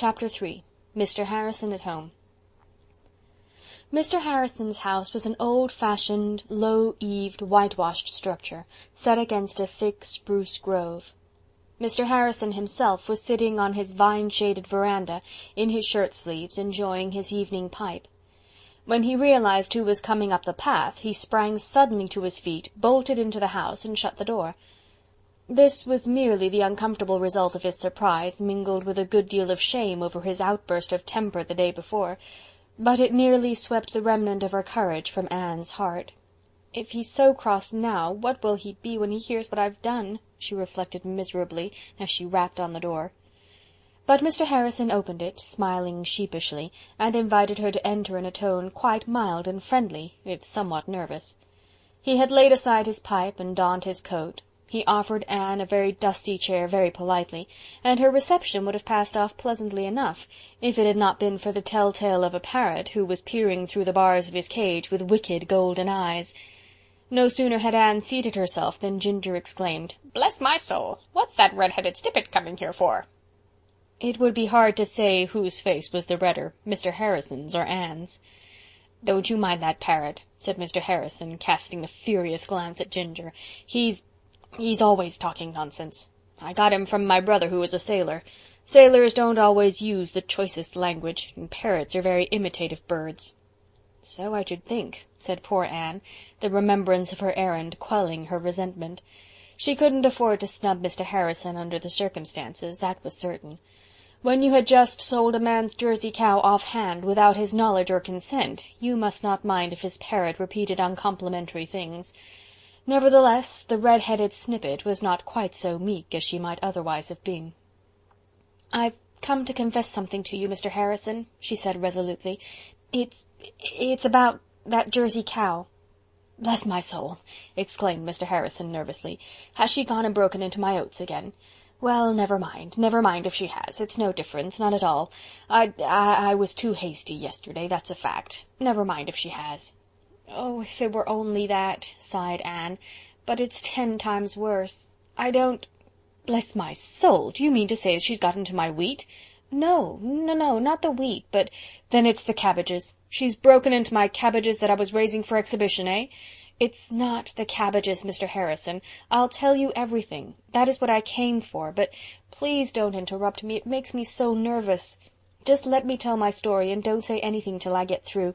Chapter 3. Mr. Harrison at Home. Mr. Harrison's house was an old-fashioned, low-eaved, whitewashed structure, set against a thick spruce grove. Mr. Harrison himself was sitting on his vine-shaded veranda, in his shirt-sleeves, enjoying his evening pipe. When he realized who was coming up the path, he sprang suddenly to his feet, bolted into the house, and shut the door. This was merely the uncomfortable result of his surprise, mingled with a good deal of shame over his outburst of temper the day before, but it nearly swept the remnant of her courage from Anne's heart. "If he's so cross now, what will he be when he hears what I've done?" she reflected miserably, as she rapped on the door. But Mr. Harrison opened it, smiling sheepishly, and invited her to enter in a tone quite mild and friendly, if somewhat nervous. He had laid aside his pipe and donned his coat. He offered Anne a very dusty chair very politely, and her reception would have passed off pleasantly enough, if it had not been for the tell-tale of a parrot who was peering through the bars of his cage with wicked golden eyes. No sooner had Anne seated herself than Ginger exclaimed, "Bless my soul! What's that red-headed snippet coming here for?" It would be hard to say whose face was the redder, Mr. Harrison's or Anne's. "Don't you mind that parrot," said Mr. Harrison, casting a furious glance at Ginger. He's always talking nonsense. I got him from my brother who was a sailor. Sailors don't always use the choicest language, and parrots are very imitative birds." "So I should think," said poor Anne, the remembrance of her errand quelling her resentment. She couldn't afford to snub Mr. Harrison under the circumstances, that was certain. When you had just sold a man's Jersey cow off-hand, without his knowledge or consent, you must not mind if his parrot repeated uncomplimentary things. Nevertheless, the red-headed snippet was not quite so meek as she might otherwise have been. "I've come to confess something to you, Mr. Harrison," she said resolutely. It's about that Jersey cow." "Bless my soul!" exclaimed Mr. Harrison nervously. "Has she gone and broken into my oats again? Well, never mind if she has. It's no difference, none at all. I was too hasty yesterday, that's a fact. Never mind if she has." "Oh, if it were only that," sighed Anne, "but it's 10 times worse. I don't—" "Bless my soul! Do you mean to say she's got into my wheat?" No, not the wheat, but— "Then it's the cabbages. She's broken into my cabbages that I was raising for exhibition, eh?" "It's not the cabbages, Mr. Harrison. I'll tell you everything. That is what I came for, but please don't interrupt me. It makes me so nervous. Just let me tell my story, and don't say anything till I get through,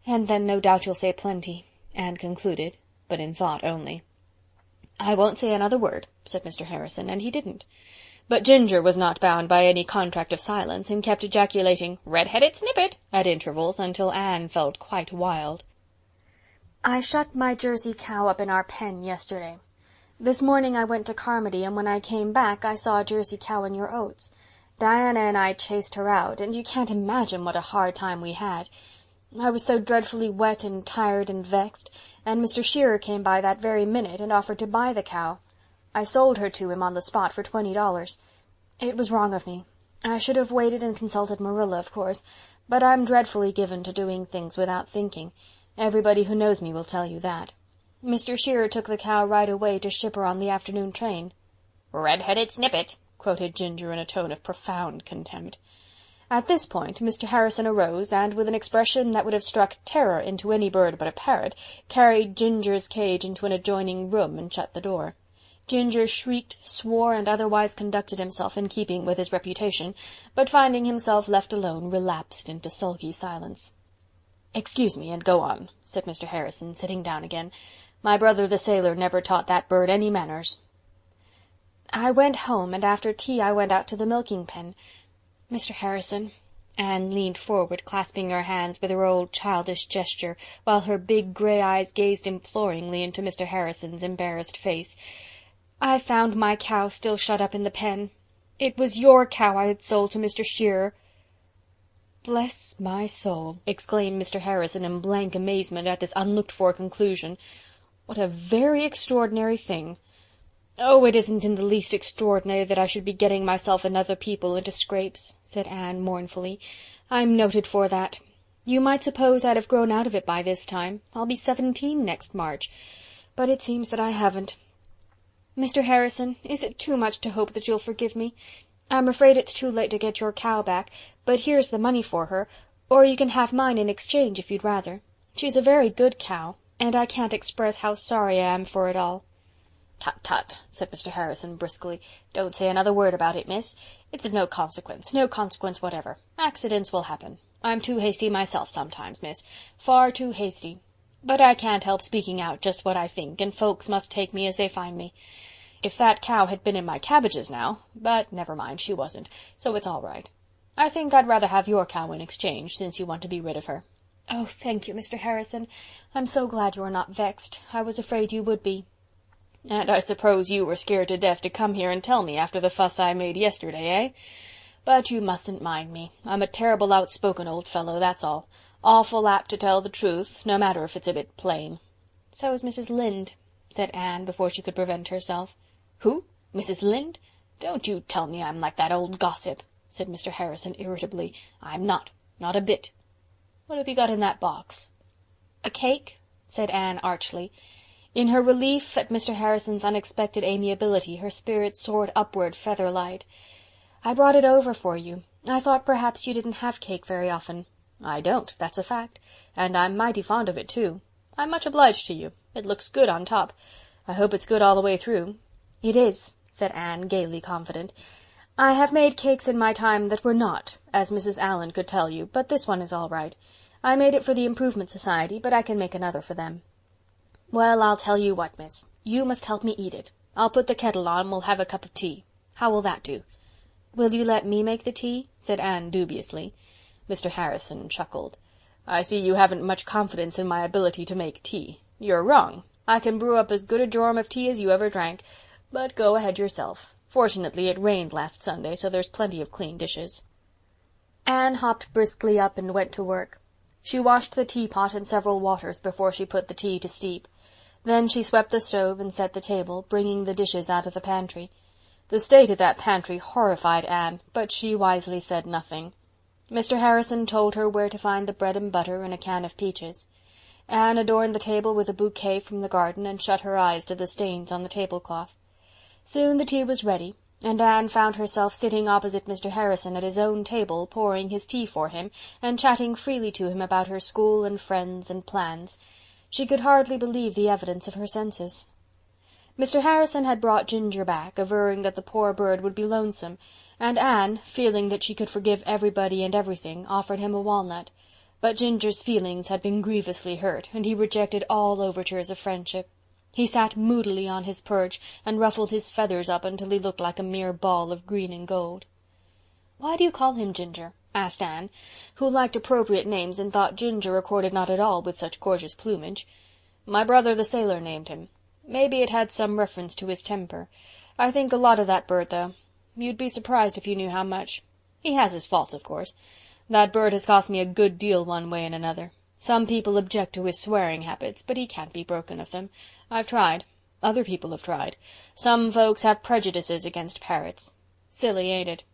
and then no doubt you'll say plenty," Anne concluded, but in thought only. "I won't say another word," said Mr. Harrison, and he didn't. But Ginger was not bound by any contract of silence, and kept ejaculating, "Red-headed snippet," at intervals, until Anne felt quite wild. "I shut my Jersey cow up in our pen yesterday. This morning I went to Carmody, and when I came back I saw a Jersey cow in your oats. Diana and I chased her out, and you can't imagine what a hard time we had. I was so dreadfully wet and tired and vexed, and Mr. Shearer came by that very minute and offered to buy the cow. I sold her to him on the spot for $20. It was wrong of me. I should have waited and consulted Marilla, of course, but I'm dreadfully given to doing things without thinking. Everybody who knows me will tell you that. Mr. Shearer took the cow right away to ship her on the afternoon train." "Red-headed snippet," quoted Ginger in a tone of profound contempt. At this point Mr. Harrison arose, and with an expression that would have struck terror into any bird but a parrot, carried Ginger's cage into an adjoining room and shut the door. Ginger shrieked, swore, and otherwise conducted himself in keeping with his reputation, but finding himself left alone, relapsed into sulky silence. "Excuse me, and go on," said Mr. Harrison, sitting down again. "My brother the sailor never taught that bird any manners." "I went home, and after tea I went out to the milking pen. Mr. Harrison," Anne leaned forward, clasping her hands with her old childish gesture, while her big gray eyes gazed imploringly into Mr. Harrison's embarrassed face, "I found my cow still shut up in the pen. It was your cow I had sold to Mr. Shearer." "Bless my soul," exclaimed Mr. Harrison in blank amazement at this unlooked-for conclusion. "What a very extraordinary thing." "Oh, it isn't in the least extraordinary that I should be getting myself and other people into scrapes," said Anne mournfully. "I'm noted for that. You might suppose I'd have grown out of it by this time. I'll be 17 next March. But it seems that I haven't. Mr. Harrison, is it too much to hope that you'll forgive me? I'm afraid it's too late to get your cow back, but here's the money for her, or you can have mine in exchange if you'd rather. She's a very good cow, and I can't express how sorry I am for it all." "Tut, tut," said Mr. Harrison briskly. "Don't say another word about it, miss. It's of no consequence whatever. Accidents will happen. I'm too hasty myself sometimes, miss, far too hasty. But I can't help speaking out just what I think, and folks must take me as they find me. If that cow had been in my cabbages now, but never mind, she wasn't, so it's all right. I think I'd rather have your cow in exchange, since you want to be rid of her." "Oh, thank you, Mr. Harrison. I'm so glad you are not vexed. I was afraid you would be." "And I suppose you were scared to death to come here and tell me after the fuss I made yesterday, eh? But you mustn't mind me. I'm a terrible outspoken old fellow, that's all. Awful apt to tell the truth, no matter if it's a bit plain." "So is Mrs. Lynde," said Anne, before she could prevent herself. "Who? Mrs. Lynde? Don't you tell me I'm like that old gossip," said Mr. Harrison irritably. "I'm not a bit. What have you got in that box?" "A cake," said Anne archly. In her relief at Mr. Harrison's unexpected amiability her spirits soared upward feather light. "I brought it over for you. I thought perhaps you didn't have cake very often." "I don't, that's a fact, and I'm mighty fond of it too. I'm much obliged to you. It looks good on top. I hope it's good all the way through." "It is," said Anne, gaily confident. "I have made cakes in my time that were not, as Mrs. Allen could tell you, but this one is all right. I made it for the Improvement Society, but I can make another for them." "Well, I'll tell you what, miss. You must help me eat it. I'll put the kettle on and we'll have a cup of tea. How will that do?" "Will you let me make the tea?" said Anne dubiously. Mr. Harrison chuckled. "I see you haven't much confidence in my ability to make tea. You're wrong. I can brew up as good a jorum of tea as you ever drank. But go ahead yourself. Fortunately it rained last Sunday, so there's plenty of clean dishes." Anne hopped briskly up and went to work. She washed the teapot in several waters before she put the tea to steep. Then she swept the stove and set the table, bringing the dishes out of the pantry. The state of that pantry horrified Anne, but she wisely said nothing. Mr. Harrison told her where to find the bread and butter and a can of peaches. Anne adorned the table with a bouquet from the garden and shut her eyes to the stains on the tablecloth. Soon the tea was ready, and Anne found herself sitting opposite Mr. Harrison at his own table, pouring his tea for him, and chatting freely to him about her school and friends and plans. She could hardly believe the evidence of her senses. Mr. Harrison had brought Ginger back, averring that the poor bird would be lonesome, and Anne, feeling that she could forgive everybody and everything, offered him a walnut. But Ginger's feelings had been grievously hurt, and he rejected all overtures of friendship. He sat moodily on his perch and ruffled his feathers up until he looked like a mere ball of green and gold. "Why do you call him Ginger?" asked Anne, who liked appropriate names and thought Ginger accorded not at all with such gorgeous plumage. "My brother the sailor named him. Maybe it had some reference to his temper. I think a lot of that bird, though. You'd be surprised if you knew how much. He has his faults, of course. That bird has cost me a good deal one way and another. Some people object to his swearing habits, but he can't be broken of them. I've tried. Other people have tried. Some folks have prejudices against parrots. Silly, ain't it?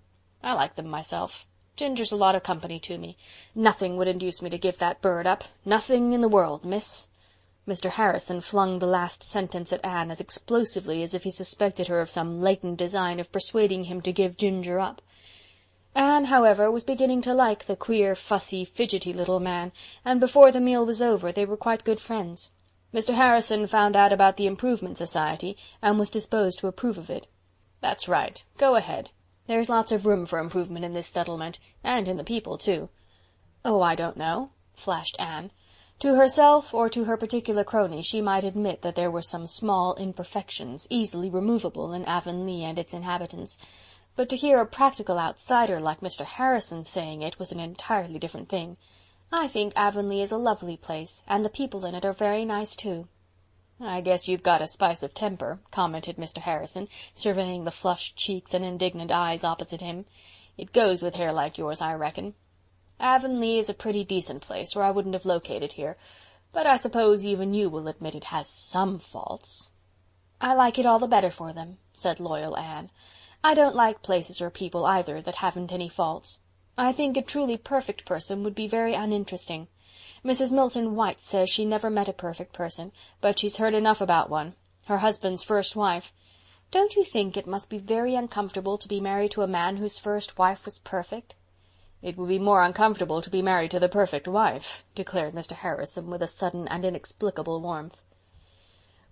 I like them myself. Ginger's a lot of company to me. Nothing would induce me to give that bird up. Nothing in the world, miss." Mr. Harrison flung the last sentence at Anne as explosively as if he suspected her of some latent design of persuading him to give Ginger up. Anne, however, was beginning to like the queer, fussy, fidgety little man, and before the meal was over they were quite good friends. Mr. Harrison found out about the Improvement Society and was disposed to approve of it. "That's right. Go ahead. There's lots of room for improvement in this settlement, and in the people, too." "Oh, I don't know," flashed Anne. To herself or to her particular crony she might admit that there were some small imperfections, easily removable, in Avonlea and its inhabitants. But to hear a practical outsider like Mr. Harrison saying it was an entirely different thing. "I think Avonlea is a lovely place, and the people in it are very nice, too." "I guess you've got a spice of temper," commented Mr. Harrison, surveying the flushed cheeks and indignant eyes opposite him. "It goes with hair like yours, I reckon. Avonlea is a pretty decent place, or I wouldn't have located here, but I suppose even you will admit it has some faults." "I like it all the better for them," said loyal Anne. "I don't like places or people either that haven't any faults. I think a truly perfect person would be very uninteresting. Mrs. Milton White says she never met a perfect person, but she's heard enough about one. Her husband's first wife. Don't you think it must be very uncomfortable to be married to a man whose first wife was perfect?" "It would be more uncomfortable to be married to the perfect wife," declared Mr. Harrison with a sudden and inexplicable warmth.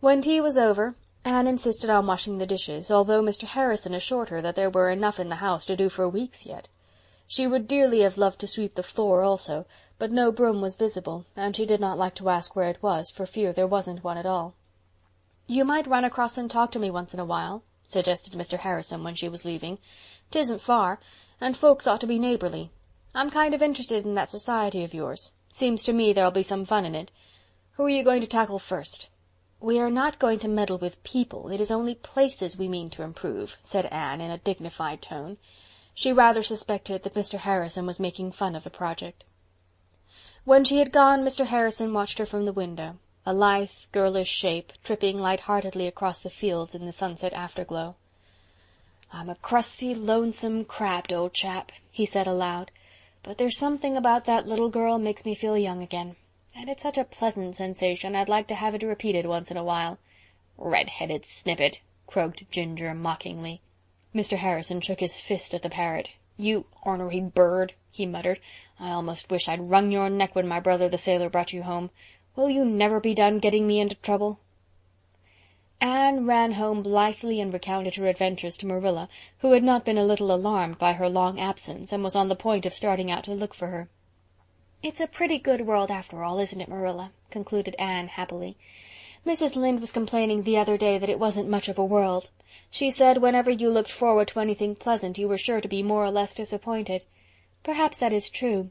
When tea was over, Anne insisted on washing the dishes, although Mr. Harrison assured her that there were enough in the house to do for weeks yet. She would dearly have loved to sweep the floor also, but no broom was visible, and she did not like to ask where it was, for fear there wasn't one at all. "You might run across and talk to me once in a while," suggested Mr. Harrison when she was leaving. "'Tisn't far, and folks ought to be neighbourly. I'm kind of interested in that society of yours. Seems to me there'll be some fun in it. Who are you going to tackle first?" "We are not going to meddle with people, it is only places we mean to improve," said Anne in a dignified tone. She rather suspected that Mr. Harrison was making fun of the project. When she had gone, Mr. Harrison watched her from the window, a lithe, girlish shape, tripping light-heartedly across the fields in the sunset afterglow. "I'm a crusty, lonesome, crabbed old chap," he said aloud, "but there's something about that little girl makes me feel young again. And it's such a pleasant sensation, I'd like to have it repeated once in a while." "Red-headed snippet," croaked Ginger mockingly. Mr. Harrison shook his fist at the parrot. "You ornery bird," he muttered, "I almost wish I'd wrung your neck when my brother the sailor brought you home. Will you never be done getting me into trouble?" Anne ran home blithely and recounted her adventures to Marilla, who had not been a little alarmed by her long absence, and was on the point of starting out to look for her. "It's a pretty good world after all, isn't it, Marilla?" concluded Anne happily. "Mrs. Lynde was complaining the other day that it wasn't much of a world. She said whenever you looked forward to anything pleasant you were sure to be more or less disappointed. Perhaps that is true,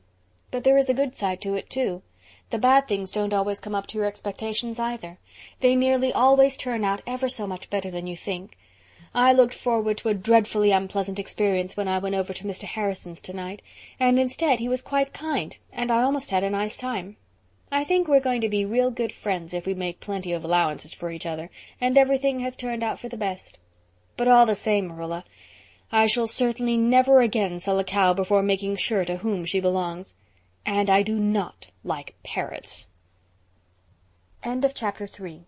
but there is a good side to it, too. The bad things don't always come up to your expectations either. They nearly always turn out ever so much better than you think. I looked forward to a dreadfully unpleasant experience when I went over to Mr. Harrison's tonight, and instead he was quite kind, and I almost had a nice time. I think we're going to be real good friends if we make plenty of allowances for each other, and everything has turned out for the best. But all the same, Marilla, I shall certainly never again sell a cow before making sure to whom she belongs. And I do not like parrots." End of Chapter 3